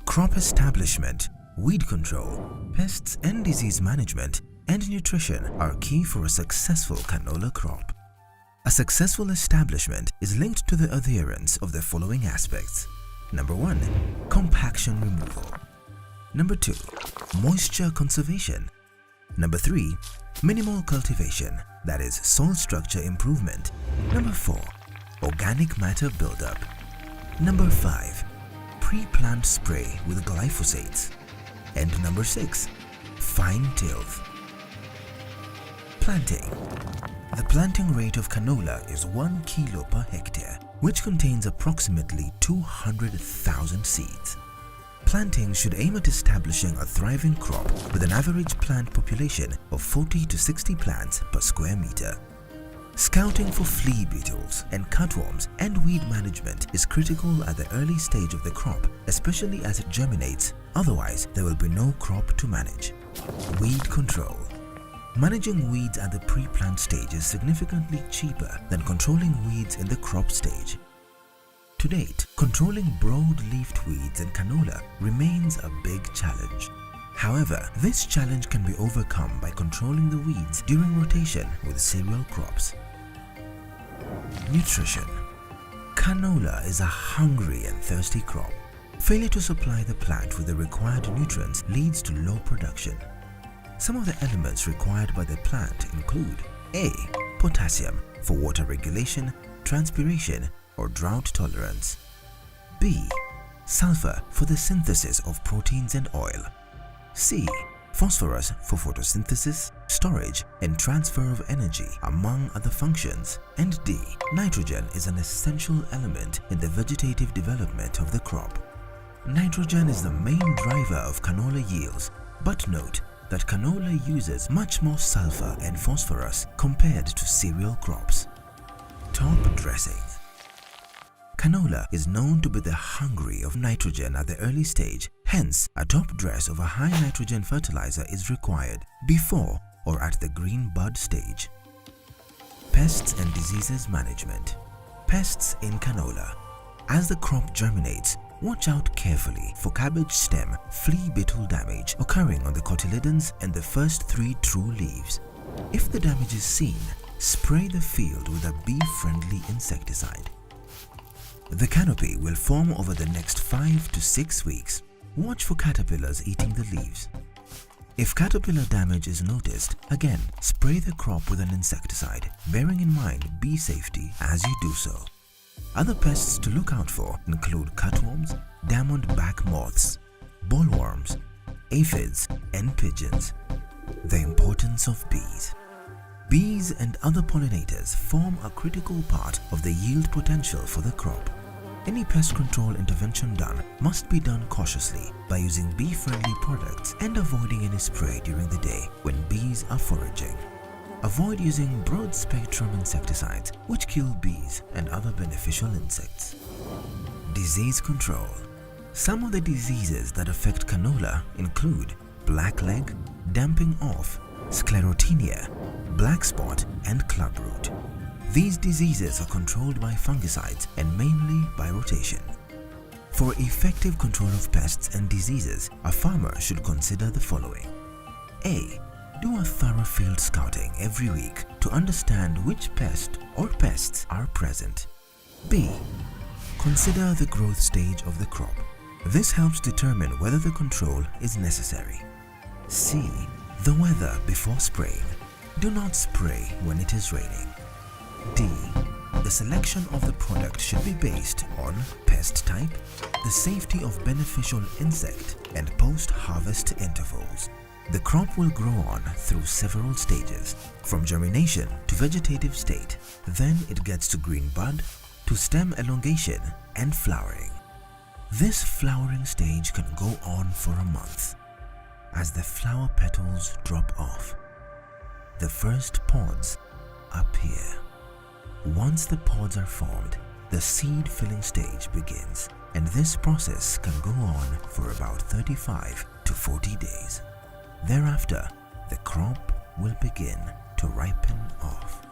crop establishment, weed control, pests and disease management, and nutrition are key for a successful canola crop. A successful establishment is linked to the adherence of the following aspects. Number 1. Compaction removal. Number 2. Moisture conservation. Number 3. Minimal cultivation, that is soil structure improvement. Number 4. Organic matter buildup. Number 5. Pre-plant spray with glyphosates. And number 6. Fine tilth. Planting. The planting rate of canola is 1 kilo per hectare, which contains approximately 200,000 seeds. Planting should aim at establishing a thriving crop with an average plant population of 40 to 60 plants per square meter. Scouting for flea beetles and cutworms and weed management is critical at the early stage of the crop, especially as it germinates, otherwise there will be no crop to manage. Weed control. Managing weeds at the pre-plant stage is significantly cheaper than controlling weeds in the crop stage. To date, controlling broad-leafed weeds in canola remains a big challenge. However, this challenge can be overcome by controlling the weeds during rotation with cereal crops. Nutrition. Canola is a hungry and thirsty crop. Failure to supply the plant with the required nutrients leads to low production. Some of the elements required by the plant include A. Potassium for water regulation, transpiration, or drought tolerance. B. Sulfur for the synthesis of proteins and oil. C. Phosphorus for photosynthesis, storage, and transfer of energy, among other functions. And D. Nitrogen is an essential element in the vegetative development of the crop. Nitrogen is the main driver of canola yields, but note that canola uses much more sulfur and phosphorus compared to cereal crops. Top dressing. Canola is known to be the hungry of nitrogen at the early stage, hence a top dress of a high nitrogen fertilizer is required before or at the green bud stage. Pests and diseases management. Pests in canola. As the crop germinates, watch out carefully for cabbage stem flea beetle damage occurring on the cotyledons and the first 3 true leaves. If the damage is seen, spray the field with a bee-friendly insecticide. The canopy will form over the next 5 to 6 weeks. Watch for caterpillars eating the leaves. If caterpillar damage is noticed, again spray the crop with an insecticide, bearing in mind bee safety as you do so. Other pests to look out for include cutworms, diamondback moths, bollworms, aphids, and pigeons. The importance of bees. Bees and other pollinators form a critical part of the yield potential for the crop. Any pest control intervention done must be done cautiously by using bee-friendly products and avoiding any spray during the day when bees are foraging. Avoid using broad-spectrum insecticides which kill bees and other beneficial insects. Disease control. Some of the diseases that affect canola include blackleg, damping off, sclerotinia, black spot, and clubroot. These diseases are controlled by fungicides and mainly by rotation. For effective control of pests and diseases, a farmer should consider the following. A. Do a thorough field scouting every week to understand which pest or pests are present. B. Consider the growth stage of the crop. This helps determine whether the control is necessary. C. The weather before spraying. Do not spray when it is raining. D. The selection of the product should be based on pest type, the safety of beneficial insect, and post-harvest intervals. The crop will grow on through several stages, from germination to vegetative state. Then it gets to green bud, to stem elongation and flowering. This flowering stage can go on for a month. As the flower petals drop off, the first pods appear. Once the pods are formed, the seed filling stage begins, and this process can go on for about 35 to 40 days. Thereafter, the crop will begin to ripen off.